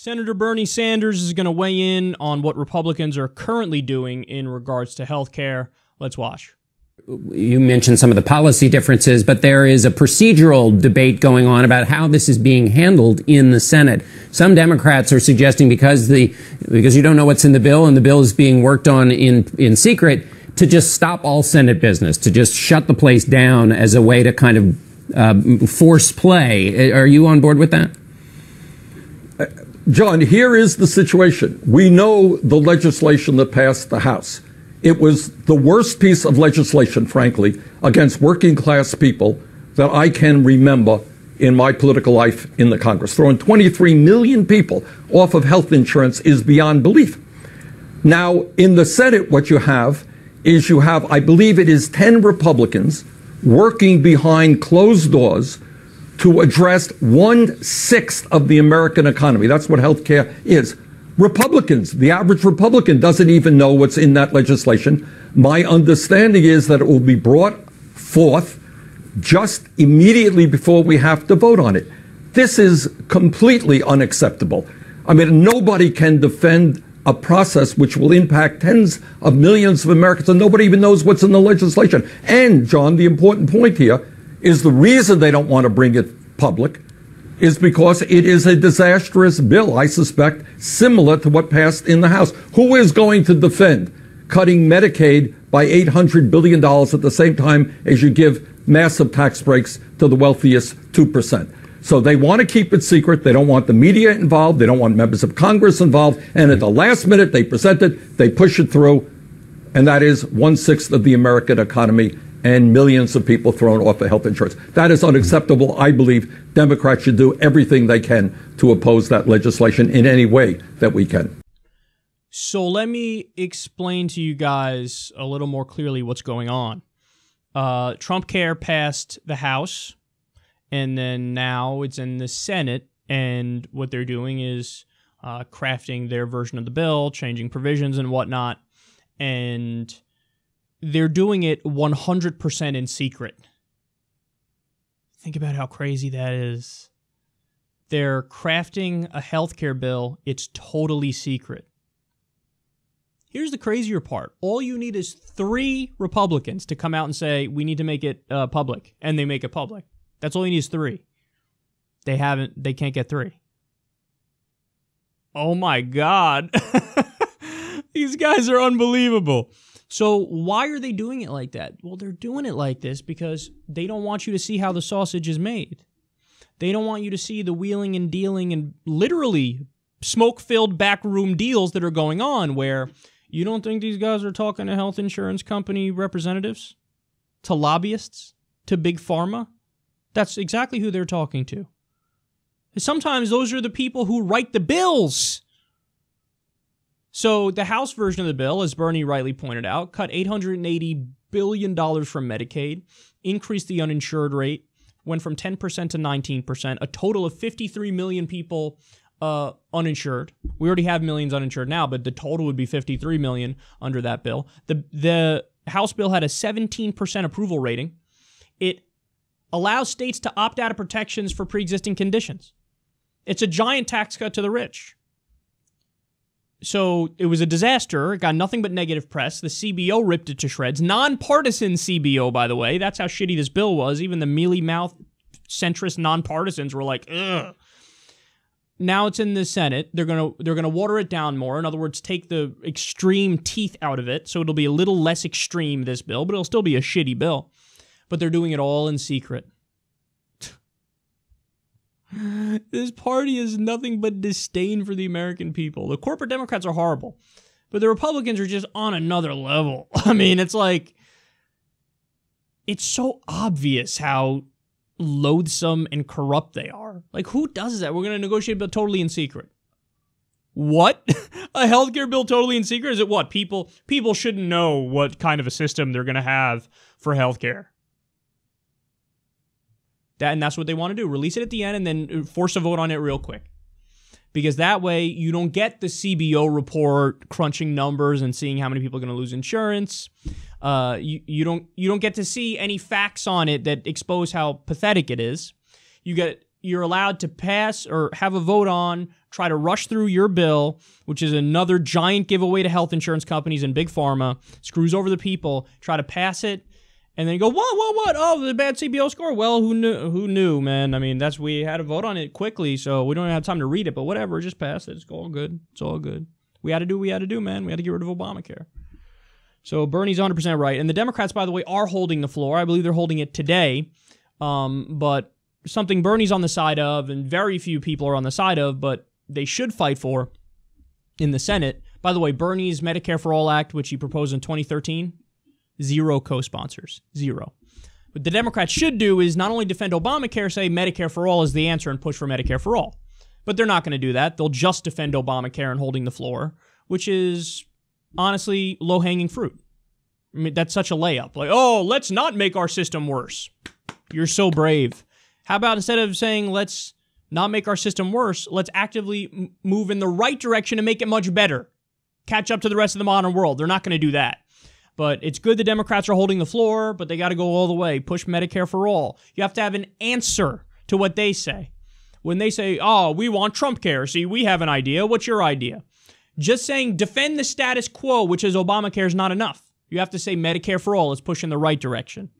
Senator Bernie Sanders is going to weigh in on what Republicans are currently doing in regards to health care. Let's watch. You mentioned some of the policy differences, but there is a procedural debate going on about how this is being handled in the Senate. Some Democrats are suggesting because you don't know what's in the bill and the bill is being worked on in secret, to just stop all Senate business, to just shut the place down as a way to kind of force play. Are you on board with that? John, here is the situation. We know the legislation that passed the House. It was the worst piece of legislation, frankly, against working class people that I can remember in my political life in the Congress. Throwing 23 million people off of health insurance is beyond belief. Now, in the Senate, what you have is I believe it is 10 Republicans working behind closed doors to address 1/6 of the American economy. That's what health care is. Republicans, the average Republican doesn't even know what's in that legislation. My understanding is that it will be brought forth just immediately before we have to vote on it. This is completely unacceptable. I mean, nobody can defend a process which will impact tens of millions of Americans, and nobody even knows what's in the legislation. And, John, the important point here is the reason they don't want to bring it public is because it is a disastrous bill, I suspect, similar to what passed in the House. Who is going to defend cutting Medicaid by $800 billion at the same time as you give massive tax breaks to the wealthiest 2%? So they want to keep it secret. They don't want the media involved. They don't want members of Congress involved. And at the last minute, they present it, they push it through, and that is 1/6 of the American economy and millions of people thrown off of health insurance. That is unacceptable. I believe Democrats should do everything they can to oppose that legislation in any way that we can. So let me explain to you guys a little more clearly what's going on. Trumpcare passed the House, and then now it's in the Senate, and what they're doing is crafting their version of the bill, changing provisions and whatnot, and they're doing it 100% in secret. Think about how crazy that is. They're crafting a healthcare bill. It's totally secret. Here's the crazier part. All you need is 3 Republicans to come out and say, we need to make it public, and they make it public. That's all you need is 3. They can't get 3. Oh my God. These guys are unbelievable. So why are they doing it like that? Well, they're doing it like this because they don't want you to see how the sausage is made. They don't want you to see the wheeling and dealing and literally smoke-filled backroom deals that are going on where you don't think these guys are talking to health insurance company representatives, to lobbyists, to big pharma. That's exactly who they're talking to. Sometimes those are the people who write the bills. So the House version of the bill, as Bernie rightly pointed out, cut $880 billion from Medicaid, increased the uninsured rate, went from 10% to 19%, a total of 53 million people uninsured. We already have millions uninsured now, but the total would be 53 million under that bill. The House bill had a 17% approval rating. It allows states to opt out of protections for pre-existing conditions. It's a giant tax cut to the rich. So it was a disaster. It got nothing but negative press. The CBO ripped it to shreds. Nonpartisan CBO, by the way. That's how shitty this bill was. Even the mealy-mouthed centrist nonpartisans were like, ugh. Now it's in the Senate. They're gonna water it down more. In other words, take the extreme teeth out of it, so it'll be a little less extreme, this bill, but it'll still be a shitty bill. But they're doing it all in secret. This party is nothing but disdain for the American people. The corporate Democrats are horrible, but the Republicans are just on another level. I mean, it's like, it's so obvious how loathsome and corrupt they are. Like, who does that? We're going to negotiate a bill totally in secret. What? A healthcare bill totally in secret? Is it what? People shouldn't know what kind of a system they're going to have for healthcare. And that's what they want to do. Release it at the end and then force a vote on it real quick. Because that way you don't get the CBO report crunching numbers and seeing how many people are going to lose insurance. You don't get to see any facts on it that expose how pathetic it is. You get you're allowed to pass or have a vote on, try to rush through your bill, which is another giant giveaway to health insurance companies and big pharma, screws over the people, try to pass it, and then you go, what? Oh, the bad CBO score? Well, who knew, man? I mean, we had to vote on it quickly, so we don't have time to read it, but whatever, just pass it. It's all good. It's all good. We had to do what we had to do, man. We had to get rid of Obamacare. So Bernie's 100% right. And the Democrats, by the way, are holding the floor. I believe they're holding it today, but something Bernie's on the side of, and very few people are on the side of, but they should fight for in the Senate. By the way, Bernie's Medicare for All Act, which he proposed in 2013, 0 co-sponsors. 0. What the Democrats should do is not only defend Obamacare, say Medicare for All is the answer and push for Medicare for All. But they're not going to do that. They'll just defend Obamacare and holding the floor, which is honestly low-hanging fruit. I mean, that's such a layup. Like, oh, let's not make our system worse. You're so brave. How about instead of saying let's not make our system worse, let's actively move in the right direction and make it much better. Catch up to the rest of the modern world. They're not going to do that. But it's good the Democrats are holding the floor, but they got to go all the way. Push Medicare for all. You have to have an answer to what they say. When they say, oh, we want Trumpcare. See, we have an idea. What's your idea? Just saying defend the status quo, which is Obamacare, is not enough. You have to say Medicare for all is pushing the right direction.